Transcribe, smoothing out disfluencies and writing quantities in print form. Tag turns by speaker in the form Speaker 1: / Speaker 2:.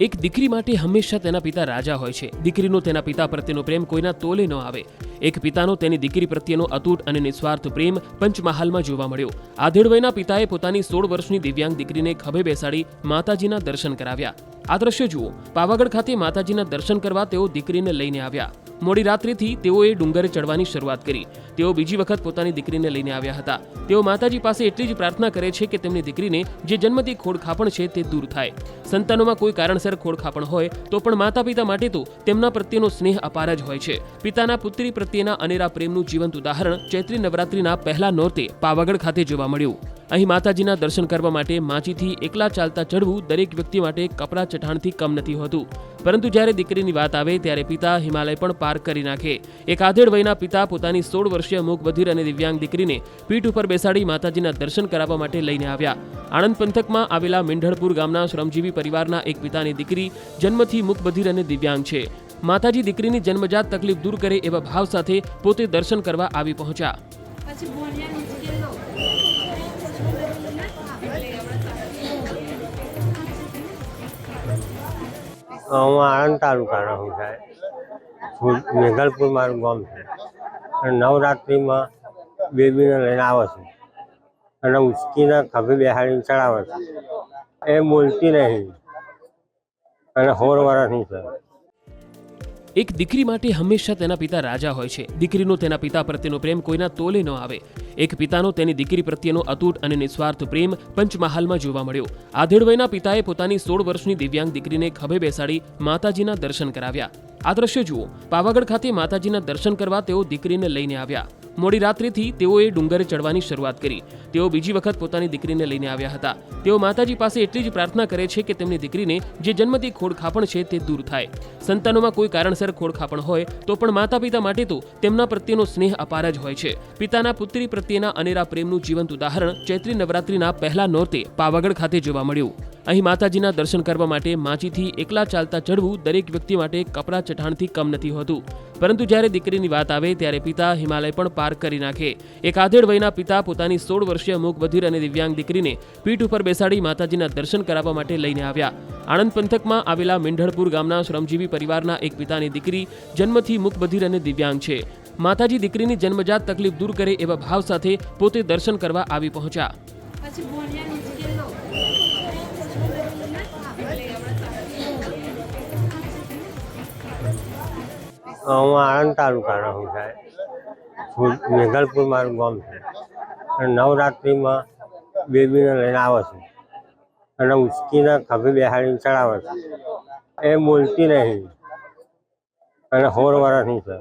Speaker 1: એક દીકરી માટે હંમેશા તેના પિતા રાજા હોય છે। દીકરીનો તેના પિતા પ્રત્યેનો પ્રેમ કોઈના તોલે ન આવે। એક પિતાનો તેની દીકરી પ્રત્યેનો અતૂટ અને નિસ્વાર્થ પ્રેમ પંચમહાલમાં જોવા મળ્યો। આધેડ વયના પિતાએ પોતાની 16 વર્ષની દિવ્યાંગ દીકરીને ખભે બેસાડી માતાજીના દર્શન કરાવ્યા। આ દ્રશ્ય જુઓ। પાવાગઢ ખાતે માતાજીના દર્શન કરવા તેઓ દીકરીને લઈને આવ્યા। મોડી રાત્રિથી તેઓએ ડુંગરે ચડવાની શરૂઆત કરી। તેઓ બીજી વખત પોતાની દીકરીને લઈને આવ્યા હતા। તેઓ માતાજી પાસે એટલી જ પ્રાર્થના કરે છે કે તેમની દીકરીને જે જન્મથી ખોડખાપણ છે તે દૂર થાય। સંતાનોમાં કોઈ કારણસર ખોડખાપણ હોય તો પણ માતા પિતા માટે તો તેમના પ્રત્યેનો સ્નેહ અપાર જ હોય છે। પિતાના પુત્રી પ્રત્યેના અનેરા પ્રેમનું જીવંત ઉદાહરણ ચૈત્રી નવરાત્રિના પહેલા નોરતે પાવાગઢ ખાતે જોવા મળ્યું। અહીં માતાજીના દર્શન કરવા માટે માંચીથી એકલા ચાલતા ચડવું દરેક વ્યક્તિ માટે કપરા ચઢાણથી કમ નથી હોતું, પરંતુ જ્યારે દીકરીની વાત આવે ત્યારે પિતા હિમાલય પણ પાર કરી નાખે। એક આધેડ વયના પિતા પોતાની 16 વર્ષીય મૂક બધિર અને દિવ્યાંગ દીકરીને પીઠ ઉપર બેસાડી માતાજીના દર્શન કરાવવા માટે લઈને આવ્યા। આણંદ પંથકમાં આવેલા મેંઢળપુર ગામના શ્રમજીવી પરિવારના એક પિતાની દીકરી જન્મથી મૂક બધિર અને દિવ્યાંગ છે। માતાજી દીકરીની જન્મજાત તકલીફ દૂર કરે એવા ભાવ સાથે પોતે દર્શન કરવા આવી પહોંચ્યા।
Speaker 2: હું આણંદ તાલુકાનો હું સાહેબ, મેઘલપુર મારું ગામ છે અને નવરાત્રિમાં બેબીને લઈને આવે છે અને ઉચકીને ખભે બેહાડીને ચડાવે છે। એ બોલતી નહીં અને 16 વર્ષની છે।
Speaker 1: એક દીકરી માટે હંમેશા તેના પિતા રાજા હોય છે। દીકરીનો તેના પિતા પ્રત્યેનો પ્રેમ કોઈના તોલે ન આવે। એક પિતાનો તેની દીકરી પ્રત્યેનો અતૂટ અને નિસ્વાર્થ પ્રેમ પંચમહાલમાં જોવા મળ્યો। આધેડ વયના પિતાએ પોતાની 16 વર્ષની દિવ્યાંગ દીકરીને ખભે બેસાડી માતાજીના દર્શન કરાવ્યા। આ દ્રશ્ય જુઓ। પાવાગઢ ખાતે માતાજીના દર્શન કરવા તેઓ દીકરીને લઈને આવ્યા। મોડી રાત્રિથી તેઓએ ડુંગરે ચડવાની શરૂઆત કરી। તેઓ બીજી વખત પોતાની દીકરીને લઈને આવ્યા હતા। તેઓ માતાજી પાસે એટલી જ પ્રાર્થના કરે છે કે તેમની દીકરીને જે જન્મથી ખોડખાપણ છે તે દૂર થાય। સંતાનોમાં કોઈ કારણસર ખોડખાપણ હોય તો પણ માતા પિતા માટે તો તેમના પ્રત્યેનો સ્નેહ અપાર જ હોય છે। પિતાના પુત્રી પ્રત્યેના અનેરા પ્રેમનું જીવંત ઉદાહરણ ચૈત્રી નવરાત્રિના પહેલા નોરતે પાવાગઢ ખાતે જોવા મળ્યું। અહીં માતાજીના દર્શન કરવા માટે માંચીથી એકલા ચાલતા ચડવું દરેક વ્યક્તિ માટે કપરા ચઢાણથી કમ નથી હોતું, પરંતુ જ્યારે દીકરીની વાત આવે ત્યારે પિતા હિમાલય પણ પાર કરી નાખે। એક આધેડ વયના પિતા પોતાની 16 વર્ષીય મૂક બધિર અને દિવ્યાંગ દીકરીને પીઠ ઉપર બેસાડી માતાજીના દર્શન કરાવવા માટે લઈને આવ્યા। આણંદ પંથકમાં આવેલા મેંઢળપુર ગામના શ્રમજીવી પરિવારના એક પિતાની દીકરી જન્મથી મૂક બધિર અને દિવ્યાંગ છે। માતાજી દીકરીની જન્મજાત તકલીફ દૂર કરે એવા ભાવ સાથે પોતે દર્શન કરવા આવી પહોંચ્યા।
Speaker 2: હું આણંદ તાલુકાનો હું સાહેબ, મેઘલપુર મારું ગામ છે અને નવરાત્રિમાં બેબીને લઈને આવે છે અને ઉચકીને ખભે બેહાડીને ચડાવે છે। એ બોલતી નહીં અને 16 વર્ષની છે।